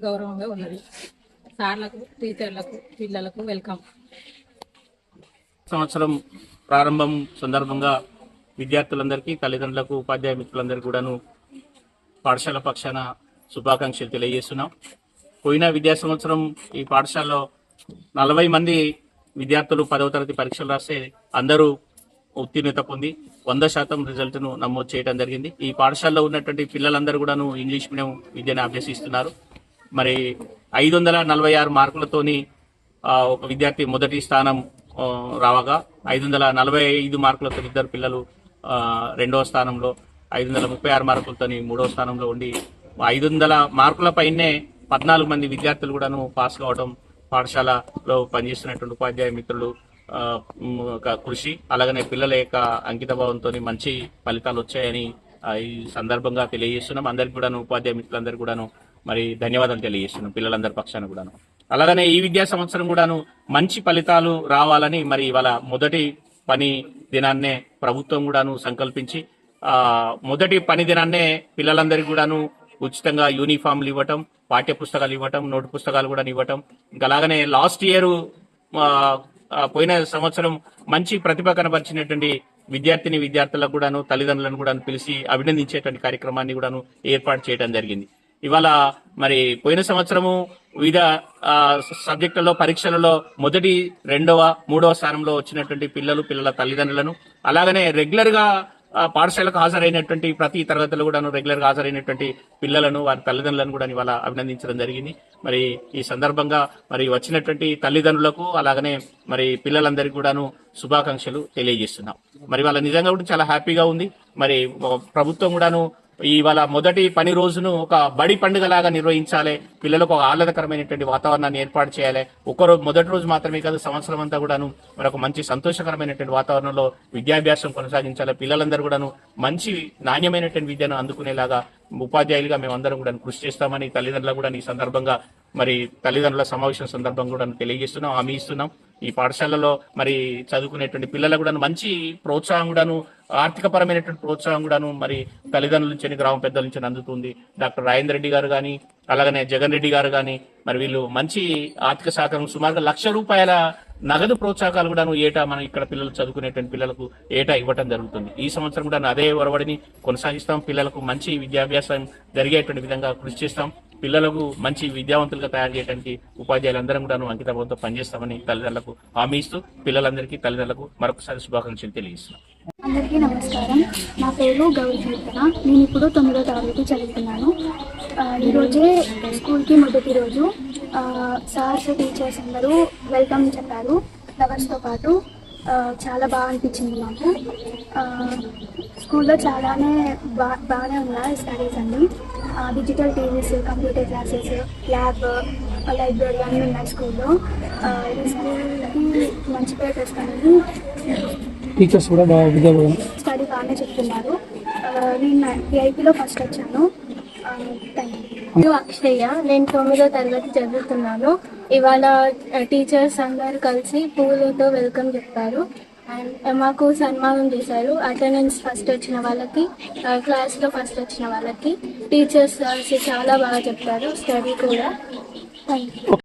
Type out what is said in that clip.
గౌరవంగా ఉన్నది. సార్లకు, టీచర్లకు, పిల్లలకు వెల్కమ్. సంవత్సరం ప్రారంభం సందర్భంగా విద్యార్థులందరికీ, తల్లిదండ్రులకు, ఉపాధ్యాయ మిత్రులందరికీ కూడాను పాఠశాల పక్షాన శుభాకాంక్షలు తెలియజేస్తున్నాం. పోయిన విద్యా సంవత్సరం ఈ పాఠశాలలో 40 మంది విద్యార్థులు 10వ తరగతి పరీక్షలు రాస్తే అందరూ ఉత్తీర్ణత పొంది 100% రిజల్ట్ను నమోదు చేయడం జరిగింది. ఈ పాఠశాలలో ఉన్నటువంటి పిల్లలందరూ కూడాను ఇంగ్లీష్ మీడియం విద్యను అభ్యసిస్తున్నారు. మరి 546 మార్కులతోని ఒక విద్యార్థి మొదటి స్థానం రావగా, 545 మార్కులతో ఇద్దరు పిల్లలు రెండవ స్థానంలో, 536 మార్కులతో మూడవ స్థానంలో ఉండి 500 మార్కుల పైనే 14 మంది విద్యార్థులు కూడాను పాస్ కావడం పాఠశాలలో పనిచేస్తున్నటువంటి ఉపాధ్యాయ మిత్రులు కృషి, అలాగనే పిల్లల యొక్క అంకిత భావంతో మంచి ఫలితాలు వచ్చాయని ఈ సందర్భంగా తెలియజేస్తున్నాం. అందరికి కూడాను, ఉపాధ్యాయ మిత్రులందరికీ కూడాను మరి ధన్యవాదాలు తెలియజేస్తున్నాం, పిల్లలందరి పక్షాన కూడాను. అలాగనే ఈ విద్యా సంవత్సరం కూడాను మంచి ఫలితాలు రావాలని మరి ఇవాళ మొదటి పని దినాన్నే ప్రభుత్వం కూడాను సంకల్పించి మొదటి పని దినాన్నే పిల్లలందరికీ కూడాను ఉచితంగా యూనిఫామ్లు ఇవ్వటం, పాఠ్య పుస్తకాలు ఇవ్వటం, నోటు పుస్తకాలు కూడా ఇవ్వటం. ఇంకా అలాగనే లాస్ట్ ఇయర్ పోయిన సంవత్సరం మంచి ప్రతిభ కనబరిచినటువంటి విద్యార్థులకు కూడాను, తల్లిదండ్రులను కూడా పిలిచి అభినందించేటువంటి కార్యక్రమాన్ని కూడాను ఏర్పాటు చేయడం జరిగింది. ఇవాళ మరి పోయిన సంవత్సరము వివిధ సబ్జెక్టులలో పరీక్షలలో మొదటి, 2వ, 3వ స్థానంలో వచ్చినటువంటి పిల్లల తల్లిదండ్రులను, అలాగనే రెగ్యులర్ గా పాఠశాలకు హాజరైనటువంటి ప్రతి తరగతిలో కూడాను రెగ్యులర్ గా హాజరైనటువంటి పిల్లలను, వారి తల్లిదండ్రులను కూడా ఇవాళ అభినందించడం జరిగింది. మరి ఈ సందర్భంగా మరి వచ్చినటువంటి తల్లిదండ్రులకు, అలాగనే మరి పిల్లలందరికీ కూడాను శుభాకాంక్షలు తెలియజేస్తున్నాం. మరి వాళ్ళ నిజంగా కూడా చాలా హ్యాపీగా ఉంది. మరి ప్రభుత్వం కూడాను ఇవాళ మొదటి పని రోజును ఒక బడి పండుగ లాగా నిర్వహించాలి, పిల్లలకు ఒక ఆహ్లాదకరమైనటువంటి వాతావరణాన్ని ఏర్పాటు చేయాలి. మొదటి రోజు మాత్రమే కాదు, సంవత్సరం అంతా కూడాను మరి ఒక మంచి సంతోషకరమైనటువంటి వాతావరణంలో విద్యాభ్యాసం కొనసాగించాలి. పిల్లలందరూ కూడాను మంచి నాణ్యమైనటువంటి విద్యను అందుకునేలాగా ఉపాధ్యాయులుగా మేమందరం కూడా కృషి చేస్తామని తల్లిదండ్రులకు కూడా ఈ సందర్భంగా మరి తల్లిదండ్రుల సమావేశం సందర్భంగా కూడా తెలియజేస్తున్నాం, హామీ ఇస్తున్నాం. ఈ పాఠశాలలో మరి చదువుకునేటువంటి పిల్లలకు కూడా మంచి ప్రోత్సాహం కూడాను, ఆర్థిక పరమైనటువంటి ప్రోత్సాహం కూడాను మరి తల్లిదండ్రుల నుంచి, గ్రామ పెద్దల నుంచి అందుతుంది. డాక్టర్ రాజేంద్ర రెడ్డి గారు కానీ, అలాగనే జగన్ రెడ్డి గారు కానీ మరి వీళ్ళు మంచి ఆర్థిక సహకారం, సుమారుగా ₹1,00,000 నగదు ప్రోత్సాహకాలు కూడాను ఏటా మనం ఇక్కడ పిల్లలు చదువుకునేటువంటి పిల్లలకు ఏటా ఇవ్వటం జరుగుతుంది. ఈ సంవత్సరం కూడా అదే ఒరవడిని కొనసాగిస్తాం. పిల్లలకు మంచి విద్యాభ్యాసం జరిగేటువంటి విధంగా కృషి చేస్తాం. పిల్లలకు మంచి విద్యావంతులుగా తయారు చేయడానికి ఉపాధ్యాయులందరం కూడా అంకితభావంతో పనిచేస్తామని తల్లిదండ్రులకు హామీ ఇస్తూ పిల్లలందరికీ, తల్లిదండ్రులకు మరొకసారి శుభాకాంక్షలు తెలియజేస్తున్నాం. అందరికీ నమస్కారం. నా పేరు గౌరీ కీర్తన. నేను ఇప్పుడు 9వ తరగతి చదువుతున్నాను. ఈరోజే స్కూల్కి మొదటి రోజు. సార్స్, టీచర్స్ అందరూ వెల్కమ్ చెప్పారు ఫ్లవర్స్తో పాటు. చాలా బాగా అనిపించింది మాకు. స్కూల్లో చాలానే బాగానే ఉన్నాయి స్టడీస్ అన్నీ. Digital TVs, computer classes, lab, library అన్నీ ఉన్నాయి స్కూల్లో. ఈ స్కూల్కి మంచి పేరు తెస్తానని టీచర్స్ కూడా స్టడీ బాగానే చెప్తున్నారు. నేను PIPలో ఫస్ట్ వచ్చాను. అక్షయ్య, నేను 9వ తరగతి చదువుతున్నాను. ఇవాళ టీచర్స్ అందరు కలిసి పూలతో వెల్కమ్ చెప్పారు అండ్ మాకు సన్మానం చేశారు. అటెండెన్స్ ఫస్ట్ వచ్చిన వాళ్ళకి, క్లాస్లో ఫస్ట్ వచ్చిన వాళ్ళకి టీచర్స్ చాలా బాగా చెప్తారు. స్టడీ కూడా. Thank you.